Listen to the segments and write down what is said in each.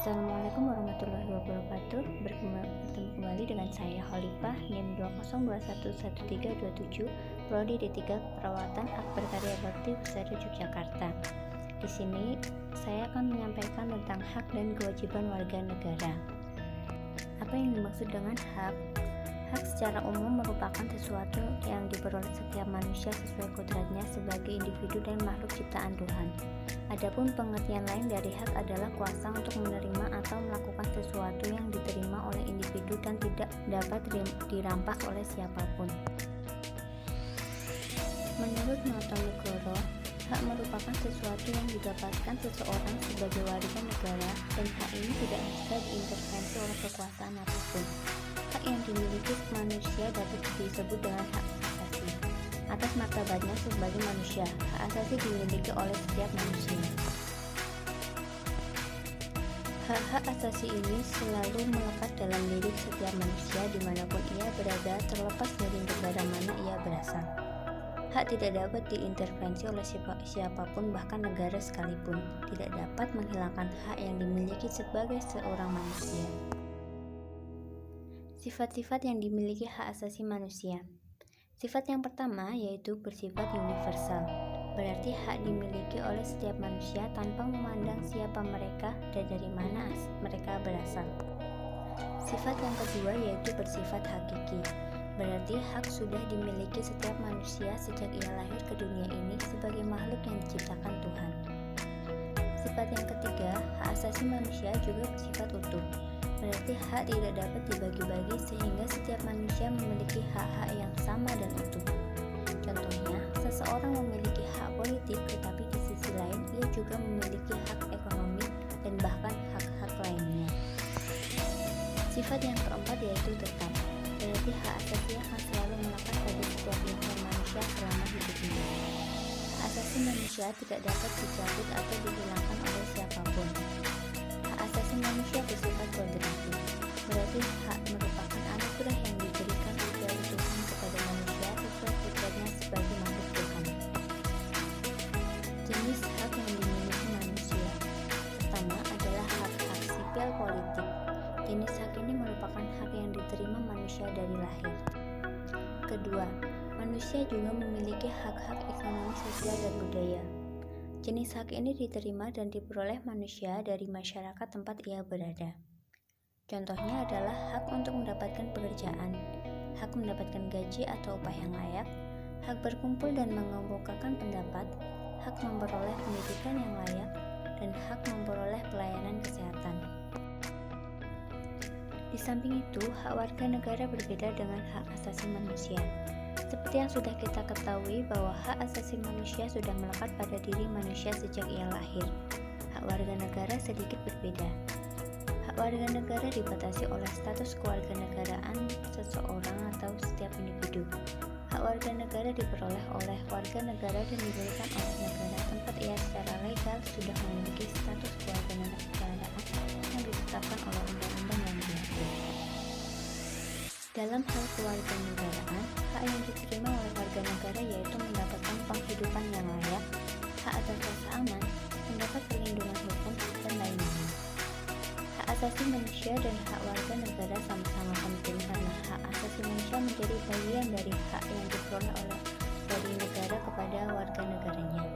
Assalamualaikum warahmatullahi wabarakatuh. Bertemu kembali dengan saya Khalifah, NIM 202111327, Prodi D3 Keperawatan Akbar Karya Bakti Husada Yogyakarta. Di sini saya akan menyampaikan tentang hak dan kewajiban warga negara. Apa yang dimaksud dengan hak? Hak secara umum merupakan sesuatu yang diperoleh setiap manusia sesuai kodratnya sebagai individu dan makhluk ciptaan Tuhan. Adapun pengertian lain dari hak adalah kuasa untuk menerima atau melakukan sesuatu yang diterima oleh individu dan tidak dapat dirampas oleh siapapun. Menurut Notonegoro, hak merupakan sesuatu yang didapatkan seseorang sebagai warga negara, dan hak ini tidak bisa diintervensi oleh kekuasaan apapun. Hak yang dimiliki manusia dapat disebut dengan hak asasi. Atas martabatnya sebagai manusia, hak asasi dimiliki oleh setiap manusia. Hak-hak asasi ini selalu melekat dalam diri setiap manusia dimanapun ia berada, terlepas dari negara mana ia berasal. Hak tidak dapat diintervensi oleh siapapun, bahkan negara sekalipun tidak dapat menghilangkan hak yang dimiliki sebagai seorang manusia. Sifat-sifat yang dimiliki hak asasi manusia. Sifat yang pertama yaitu bersifat universal, berarti hak dimiliki oleh setiap manusia tanpa memandang siapa mereka dan dari mana mereka berasal. Sifat yang kedua yaitu bersifat hakiki, berarti hak sudah dimiliki setiap manusia sejak ia lahir ke dunia ini sebagai makhluk yang diciptakan Tuhan. Sifat yang ketiga, hak asasi manusia juga bersifat utuh, berarti hak tidak dapat dibagi-bagi sehingga setiap manusia memiliki hak-hak yang sama dan utuh. Contohnya, seseorang memiliki hak politik, tetapi di sisi lain ia juga memiliki hak ekonomi dan bahkan hak-hak lainnya. Sifat yang keempat yaitu tetap, berarti hak asasi akan selalu melekat pada setiap insan manusia selama hidupnya. Hak asasi manusia tidak dapat dicabut atau dihilangkan oleh siapapun. Hak asasi manusia bersifat kodrati, berarti hak merupakan anugerah yang diberikan oleh Tuhan kepada manusia sesuai kodratnya sebagai makhluk Tuhan. Jenis hak yang dimiliki manusia. Pertama adalah hak-hak sipil politik. Jenis hak ini merupakan hak yang diterima manusia dari lahir. Kedua, manusia juga memiliki hak-hak ekonomi, sosial, dan budaya. Jenis hak ini diterima dan diperoleh manusia dari masyarakat tempat ia berada. Contohnya adalah hak untuk mendapatkan pekerjaan, hak mendapatkan gaji atau upah yang layak, hak berkumpul dan mengemukakan pendapat, hak memperoleh pendidikan yang layak, dan hak memperoleh pelayanan kesehatan. Di samping itu, hak warga negara berbeda dengan hak asasi manusia. Seperti yang sudah kita ketahui bahwa hak asasi manusia sudah melekat pada diri manusia sejak ia lahir. Hak warga negara sedikit berbeda. Hak warga negara dibatasi oleh status kewarganegaraan seseorang atau setiap individu. Hak warga negara diperoleh oleh warga negara dan diberikan oleh negara tempat ia secara legal sudah memiliki status kewarganegaraan yang ditetapkan oleh undang-undang yang diatur. Dalam hal kewarganegaraan, hak yang diterima oleh warga negara yaitu mendapatkan penghidupan yang layak, hak atas rasa aman, mendapat perlindungan hukum, dan lainnya. Hak asasi manusia dan hak warga negara sama-sama penting karena hak asasi manusia menjadi bagian dari hak yang diperoleh dari negara kepada warga negaranya.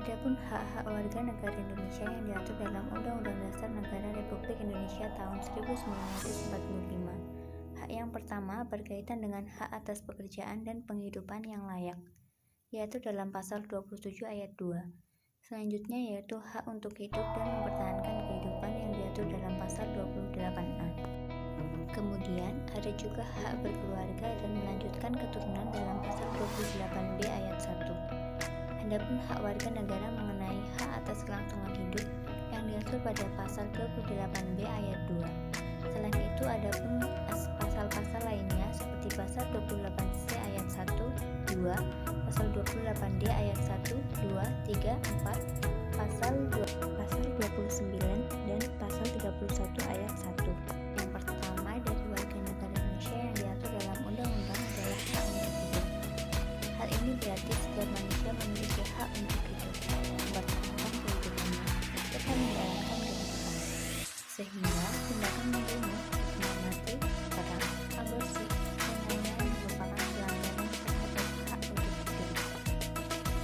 Adapun hak-hak warga negara Indonesia yang diatur dalam Undang-Undang Dasar Negara Republik Indonesia tahun 1945. Hak yang pertama berkaitan dengan hak atas pekerjaan dan penghidupan yang layak, yaitu dalam pasal 27 ayat 2. Selanjutnya yaitu hak untuk hidup dan mempertahankan kehidupan yang diatur dalam pasal 28A. Kemudian ada juga hak berkeluarga dan melanjutkan keturunan dalam pasal 28B ayat 1. Adapun hak warga negara mengenai hak atas kelangsungan hidup yang diatur pada pasal 28B ayat 2. Selain itu adapun pasal-pasal lainnya seperti pasal 28C ayat 1, 2, pasal 28D ayat 1, 2, 3, 4, pasal 29 dan pasal 31 ayat 1. Yang pertama dari warga negara Indonesia yang diatur dalam undang-undang adalah hak untuk hidup. Hal ini berarti setiap manusia memiliki hak untuk hidup, mempertahankan kehidupannya, serta menjalankan kehidupan sehingga tindakan membunuh, hukuman mati, perang, aborsi, dan lain-lain merupakan pelanggaran terhadap hak untuk hidup.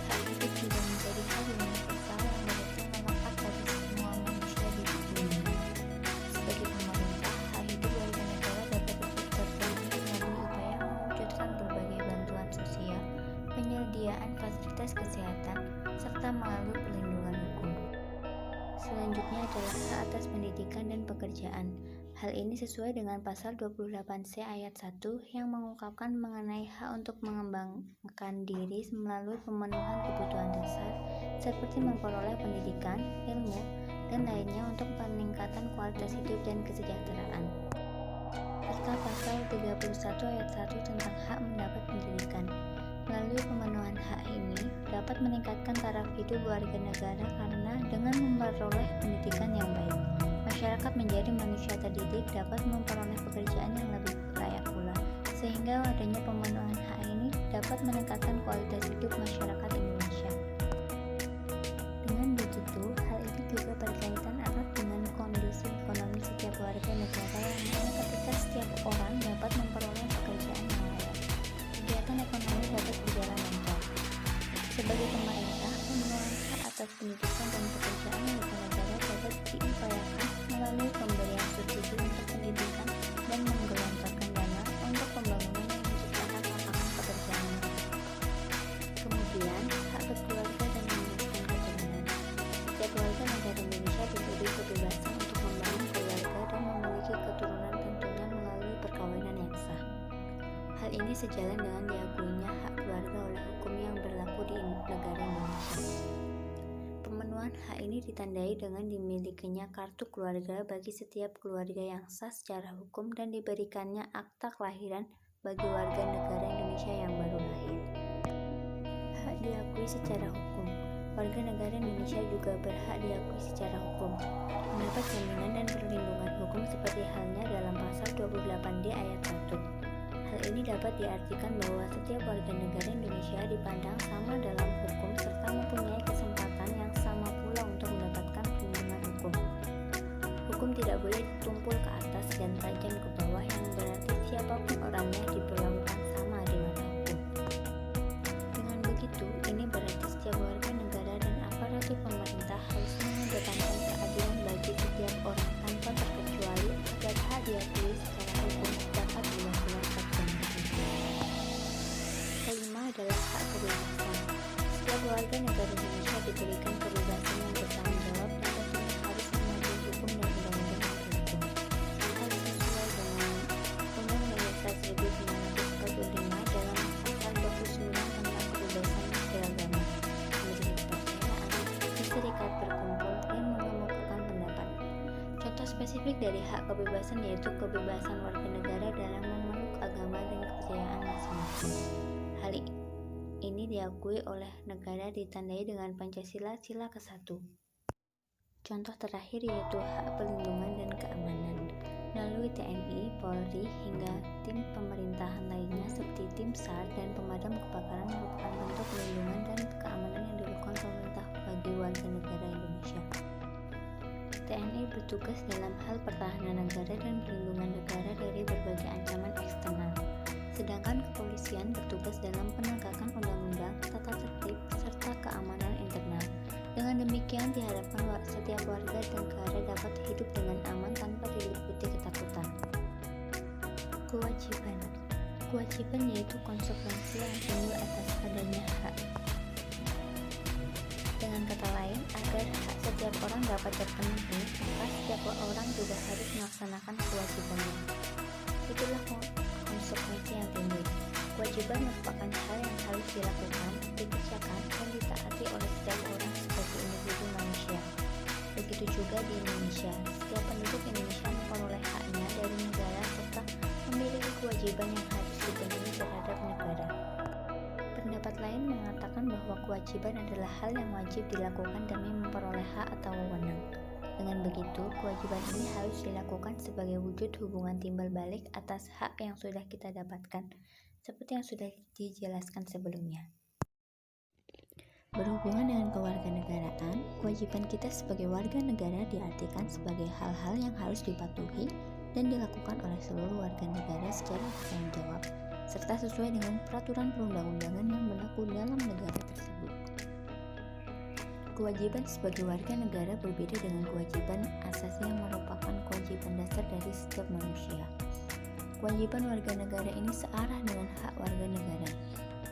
Hak hidup juga menjadi hal universal yang berarti melekat bagi semua manusia di dunia. Sebagai pemerintah, hak hidup warga negara dapat terpenuhi melalui upaya mewujudkan berbagai bantuan sosial, penyediaan fasilitas kesehatan, serta melalui perlindungan hukum. Selanjutnya adalah hak atas pendidikan dan pekerjaan. Hal ini sesuai dengan pasal 28C ayat 1 yang mengungkapkan mengenai hak untuk mengembangkan diri melalui pemenuhan kebutuhan dasar seperti memperoleh pendidikan, ilmu, dan lainnya untuk peningkatan kualitas hidup dan kesejahteraan. Serta pasal 31 ayat 1 tentang hak mendapat pendidikan. Melalui pemenuhan hak ini dapat meningkatkan taraf hidup warga negara karena dengan memperoleh pendidikan yang baik, masyarakat menjadi manusia terdidik dapat memperoleh pekerjaan yang lebih layak pula, sehingga adanya pemenuhan hak ini dapat meningkatkan kualitas hidup masyarakat Indonesia. Dengan begitu, hal ini juga berkaitan erat dengan kondisi ekonomi setiap warga negara yang mana ketika setiap orang dapat memperoleh pekerjaan yang layak, kegiatan ekonomi dapat berjalan lancar. Sebagai pemerintah, pemenuhan hak atas pendidikan dan pekerjaan warga negara dapat diupayakan melalui pemberian subsidi untuk pendidikan dan menggelontorkan dana untuk pembangunan yang menciptakan lapangan pekerjaan. Kemudian, hak berkeluarga dan meneruskan keturunan. Setiap warga negara Indonesia diberi kebebasan untuk membangun keluarga dan memiliki keturunan tentunya melalui perkawinan yang sah. Hal ini sejalan dengan diakuinya hak keluarga oleh hukum yang berlaku di negara Indonesia. Pemenuhan hak ini ditandai dengan dimilikinya kartu keluarga bagi setiap keluarga yang sah secara hukum dan diberikannya akta kelahiran bagi warga negara Indonesia yang baru lahir. Hak diakui secara hukum. Warga negara Indonesia juga berhak diakui secara hukum, mendapat jaminan dan perlindungan hukum seperti halnya dalam pasal 28D ayat 1. Hal ini dapat diartikan bahwa setiap warga negara Indonesia dipandang sama dalam hukum serta mempunyai kesempatan yang sama pula untuk mendapatkan perlindungan hukum. Hukum tidak boleh ditumpul ke atas dan tajam ke bawah yang berarti siapapun orangnya diperlakukan sama di mata hukum. Dengan begitu, ini berarti setiap warga negara dan aparatur pemerintah harus mengedepankan keadilan bagi setiap orang tanpa terkecuali agar hak diakui secara hukum dapat benar-benar terpenuhi. Kelima adalah hak kebebasan. Setiap warga negara Indonesia diberikan kebebasan yang bertanggung jawab dan tentunya harus mematuhi hukum dan undang-undang yang berlaku. Hal sesuai dengan Undang-Undang Dasar 1945 dalam pasal 29 tentang kebebasan beragama, memiliki kepercayaan, berserikat, berkumpul, dan mengemukakan pendapat. Contoh spesifik dari hak kebebasan yaitu kebebasan warga negara dalam memeluk agama dan kepercayaan masing-masing. Hal ini diakui oleh negara ditandai dengan Pancasila Sila ke-1. Contoh terakhir yaitu hak perlindungan dan keamanan. Melalui TNI, Polri, hingga tim pemerintahan lainnya seperti tim SAR dan pemadam kebakaran merupakan bentuk perlindungan dan keamanan yang dilakukan pemerintah bagi warga negara Indonesia. TNI bertugas dalam hal pertahanan negara dan perlindungan negara dari berbagai ancaman eksternal. Sedangkan kepolisian bertugas dalam penegakan undang-undang, tata tertib, serta keamanan internal. Dengan demikian diharapkan setiap warga negara dapat hidup dengan aman tanpa diliputi ketakutan. Kewajiban. Kewajiban yaitu konsekuensi yang timbul atas adanya hak. Dengan kata lain, agar hak setiap orang dapat terpenuhi, maka setiap orang juga harus melaksanakan kewajibannya. Itulah konsekuensi yang timbul. Kewajiban merupakan hal yang harus dilakukan, dikerjakan, dan ditaati oleh setiap orang sebagai individu manusia. Begitu juga di Indonesia, setiap penduduk Indonesia memperoleh haknya dari negara serta memiliki kewajiban yang harus dipenuhi terhadap negara. Pendapat lain mengatakan bahwa kewajiban adalah hal yang wajib dilakukan demi memperoleh hak atau wewenang. Dengan begitu, kewajiban ini harus dilakukan sebagai wujud hubungan timbal balik atas hak yang sudah kita dapatkan, seperti yang sudah dijelaskan sebelumnya. Berhubungan dengan kewarganegaraan, kewajiban kita sebagai warga negara diartikan sebagai hal-hal yang harus dipatuhi dan dilakukan oleh seluruh warga negara secara bertanggung jawab, serta sesuai dengan peraturan perundang-undangan yang berlaku dalam negara tersebut. Kewajiban sebagai warga negara berbeda dengan kewajiban asasi yang merupakan kewajiban dasar dari setiap manusia. Kewajiban warga negara ini searah dengan hak warga negara.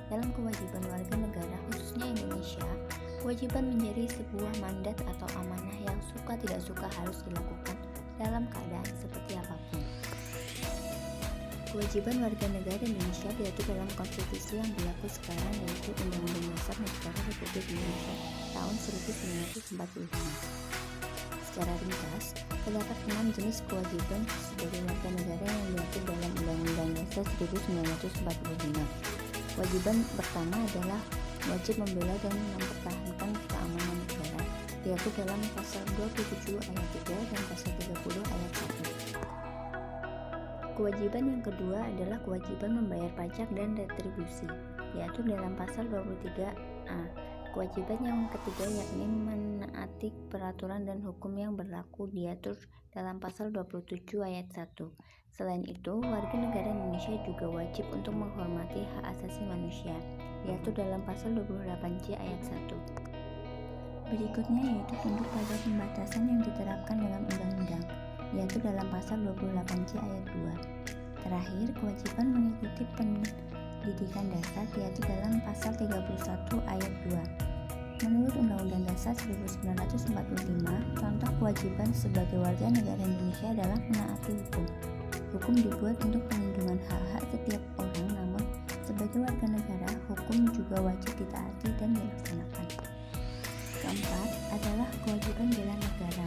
Dalam kewajiban warga negara, khususnya Indonesia, kewajiban menjadi sebuah mandat atau amanah yang suka tidak suka harus dilakukan dalam keadaan seperti apapun. Kewajiban warga negara Indonesia diatur dalam konstitusi yang berlaku sekarang, yaitu Undang-Undang Dasar Negara Republik Indonesia tahun 1945. Secara ringkas, terdapat 6 jenis kewajiban sebagai warga negara yang diatur dalam Undang-Undang Dasar 1945. Kewajiban pertama adalah wajib membela dan mempertahankan keamanan negara, diatur dalam pasal 27 ayat 3 dan pasal 30 ayat 1. Kewajiban yang kedua adalah kewajiban membayar pajak dan retribusi, diatur dalam pasal 23A. Kewajiban yang ketiga yakni menaati peraturan dan hukum yang berlaku, diatur dalam pasal 27 ayat 1. Selain itu, warga negara Indonesia juga wajib untuk menghormati hak asasi manusia, diatur dalam pasal 28C ayat 1. Berikutnya yaitu tunduk pada pembatasan yang diterapkan dalam undang-undang, diatur dalam pasal 28C ayat 2. Terakhir, kewajiban mengikuti pendidikan dasar diatur dalam pasal 31 ayat 2. Menurut Undang-Undang Dasar 1945, contoh kewajiban sebagai warga negara Indonesia adalah menaati hukum. Hukum dibuat untuk perlindungan hak-hak setiap orang, namun sebagai warga negara, hukum juga wajib ditaati dan dilaksanakan. Keempat adalah kewajiban bela negara.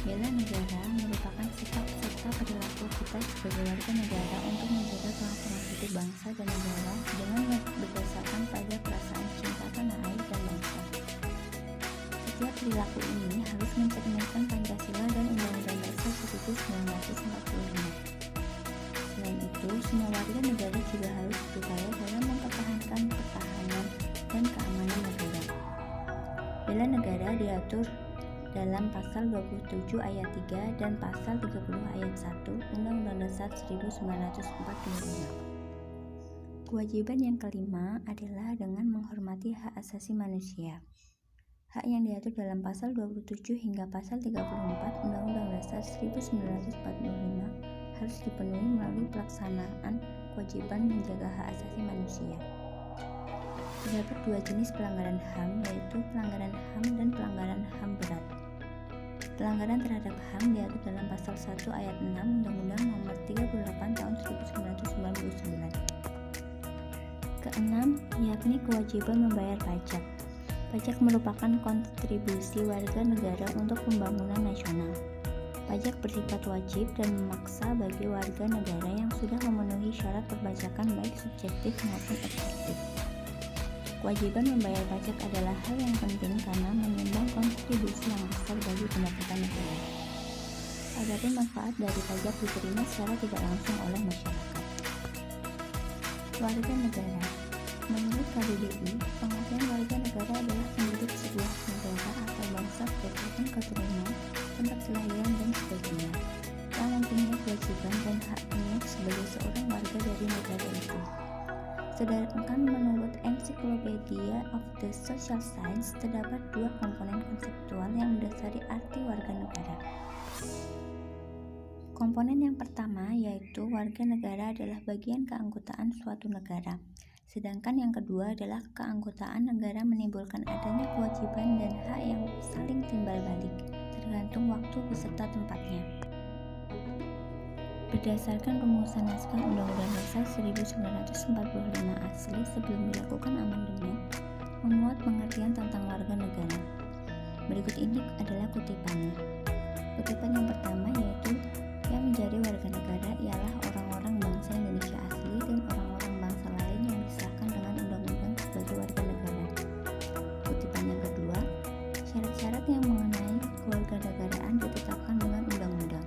Bela negara merupakan sikap serta perilaku kita sebagai warga negara untuk menjaga kelangsungan hidup bangsa dan negara dengan berdasarkan pada perasaan cinta tanah air dan bangsa. Setiap perilaku ini harus mencerminkan Pancasila dan Undang-Undang Dasar 1945. Selain itu, semua warga negara juga harus berupaya dalam mempertahankan pertahanan dan keamanan negara. Bela negara diatur dalam pasal 27 ayat 3 dan pasal 30 ayat 1 Undang-Undang Dasar 1945. Kewajiban yang kelima adalah dengan menghormati hak asasi manusia. Hak yang diatur dalam pasal 27 hingga pasal 34 Undang-Undang Dasar 1945 harus dipenuhi melalui pelaksanaan kewajiban menjaga hak asasi manusia. Terdapat dua jenis pelanggaran HAM, yaitu pelanggaran HAM dan pelanggaran HAM berat. Pelanggaran terhadap HAM diatur dalam pasal 1 ayat 6 Undang-Undang Nomor 38 Tahun 1999. Keenam, yakni kewajiban membayar pajak. Pajak merupakan kontribusi warga negara untuk pembangunan nasional. Pajak bersifat wajib dan memaksa bagi warga negara yang sudah memenuhi syarat perpajakan baik subjektif maupun objektif. Kewajiban membayar pajak adalah hal yang penting karena menyumbang kontribusi yang besar bagi pendapatan negara. Adapun manfaat dari pajak diterima secara tidak langsung oleh masyarakat. Warga negara. Menurut KBBI, pengertian warga negara adalah penduduk sebuah negara atau bangsa berdasarkan keturunan, tempat kelahiran dan sebagainya, yang mempunyai kewajiban dan haknya sebagai seorang warga dari negara itu. Sedangkan menurut Encyclopedia of the Social Science, terdapat dua komponen konseptual yang mendasari arti warga negara. Komponen yang pertama yaitu warga negara adalah bagian keanggotaan suatu negara. Sedangkan yang kedua adalah keanggotaan negara menimbulkan adanya kewajiban dan hak yang saling timbal balik, tergantung waktu beserta tempatnya. Berdasarkan rumusan naskah Undang-Undang Dasar 1945 asli sebelum dilakukan amandemen, memuat pengertian tentang warga negara. Berikut ini adalah kutipannya. Kutipan yang pertama yaitu, yang menjadi warga negara ialah orang-orang bangsa Indonesia asli dan orang-orang bangsa lain yang disahkan dengan undang-undang sebagai warga negara. Kutipan yang kedua, syarat-syarat yang mengenai kewarganegaraan ditetapkan dengan undang-undang.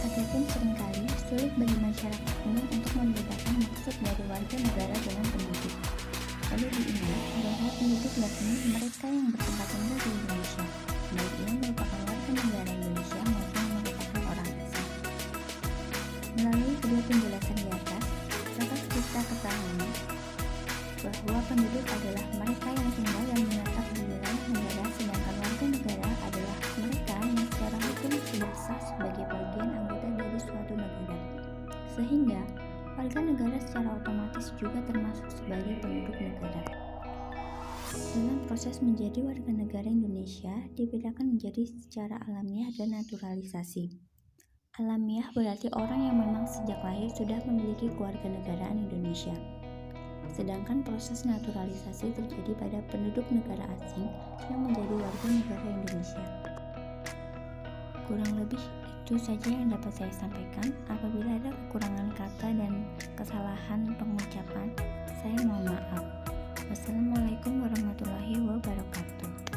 Adapun seringkali sulit bagi masyarakat umum untuk membedakan maksud dari warga negara dengan penduduk. Perlu diingat bahwa penduduk Latin mereka yang bertempat tinggal di Indonesia, baik ini merupakan warga negara Indonesia maupun merupakan orang asing. Melalui kedua penjelasan di atas, dapat kita ketahui bahwa penduduk adalah mereka yang tinggal dan menetap di wilayah negara, sedangkan warga negara adalah mereka yang secara hukum sudah sah sebagai bagian anggota dari suatu negara. Sehingga, warga negara secara otomatis juga termasuk sebagai penduduk negara. Dalam proses menjadi warga negara Indonesia, dibedakan menjadi secara alamiah dan naturalisasi. Alamiah berarti orang yang memang sejak lahir sudah memiliki kewarganegaraan Indonesia. Sedangkan proses naturalisasi terjadi pada penduduk negara asing yang menjadi warga negara Indonesia. Kurang lebih itu saja yang dapat saya sampaikan. Apabila ada kekurangan kata dan kesalahan pengucapan, saya mohon maaf. Wassalamualaikum warahmatullahi wabarakatuh.